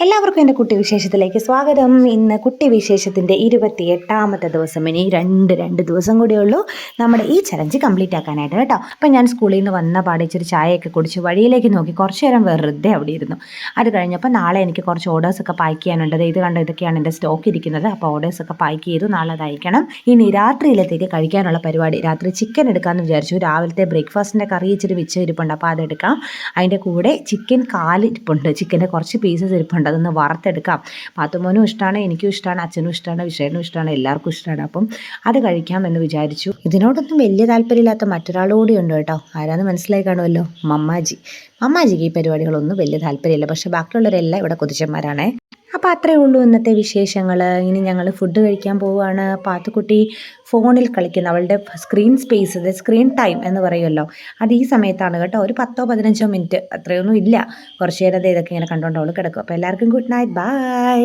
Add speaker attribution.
Speaker 1: എല്ലാവർക്കും എൻ്റെ കുട്ടി വിശേഷത്തിലേക്ക് സ്വാഗതം. ഇന്ന് കുട്ടി വിശേഷത്തിൻ്റെ 28ാമത്തെ ദിവസം. ഇനി രണ്ട് ദിവസം കൂടിയേ ഉള്ളൂ നമ്മുടെ ഈ ചലഞ്ച് കംപ്ലീറ്റ് ആക്കാനായിട്ട് കേട്ടോ. അപ്പം ഞാൻ സ്കൂളിൽ നിന്ന് വന്ന പാടെ ഇച്ചിരി ചായയൊക്കെ കുടിച്ച് വഴിയിലേക്ക് നോക്കി കുറച്ച് നേരം വെറുതെ അവിടെ ഇരുന്നു. അത് കഴിഞ്ഞപ്പോൾ നാളെ എനിക്ക് കുറച്ച് ഓർഡേഴ്സൊക്കെ പാക്ക് ചെയ്യാനുണ്ട്. ഇത് കണ്ടോ, ഇതൊക്കെയാണ് എൻ്റെ സ്റ്റോക്ക് ഇരിക്കുന്നത്. അപ്പോൾ ഓർഡേഴ്സൊക്കെ പാക്ക് ചെയ്തു നാളെ അത് അയക്കണം. ഇനി രാത്രിയിലത്തേക്ക് കഴിക്കാനുള്ള പരിപാടി. രാത്രി ചിക്കൻ എടുക്കാമെന്ന് വിചാരിച്ചു. രാവിലത്തെ ബ്രേക്ക്ഫാസ്റ്റിൻ്റെ കറി ഇച്ചിരി വെച്ച് ഇരിപ്പുണ്ട്, അപ്പോൾ അതെടുക്കാം. അതിൻ്റെ കൂടെ ചിക്കൻ കാല് ഇരിപ്പുണ്ട്, ചിക്കൻ്റെ കുറച്ച് പീസസ് ഇരിപ്പുണ്ട്, അതൊന്ന് വറുത്തെടുക്കാം. പാത്തുമോനും ഇഷ്ടമാണ്, എനിക്കും ഇഷ്ടമാണ്, അച്ഛനും ഇഷ്ടമാണ്, വിഷയനും ഇഷ്ടമാണ്, എല്ലാവർക്കും ഇഷ്ടമാണ്. അപ്പം അത് കഴിക്കാം എന്ന് വിചാരിച്ചു. ഇതിനോടൊന്നും വലിയ താല്പര്യമില്ലാത്ത മറ്റൊരാളുകൂടി ഉണ്ട് കേട്ടോ. ആരാന്ന് മനസ്സിലായി കാണുമല്ലോ, മമ്മാജിക്ക് ഈ പരിപാടികളൊന്നും വലിയ താല്പര്യമില്ല. പക്ഷേ ബാക്കിയുള്ളവരെല്ലാം ഇവിടെ കൊതിച്ചന്മാരാണേ. അപ്പോൾ അത്രയേ ഉള്ളൂ ഇന്നത്തെ വിശേഷങ്ങൾ. ഇനി ഞങ്ങൾ ഫുഡ് കഴിക്കാൻ പോവുകയാണ്. പാത്തുക്കുട്ടി ഫോണിൽ കളിക്കുന്ന, അവളുടെ സ്ക്രീൻ ടൈം എന്ന് പറയുമല്ലോ, അത് ഈ സമയത്താണ് കേട്ടോ. ഒരു 10-15 മിനിറ്റ്, അത്രയൊന്നും ഇല്ല. കുറച്ച് നേരം ഇതൊക്കെ ഇങ്ങനെ കണ്ടുകൊണ്ട് അവൾ കിടക്കും. അപ്പോൾ എല്ലാവർക്കും ഗുഡ് നൈറ്റ്, ബൈ.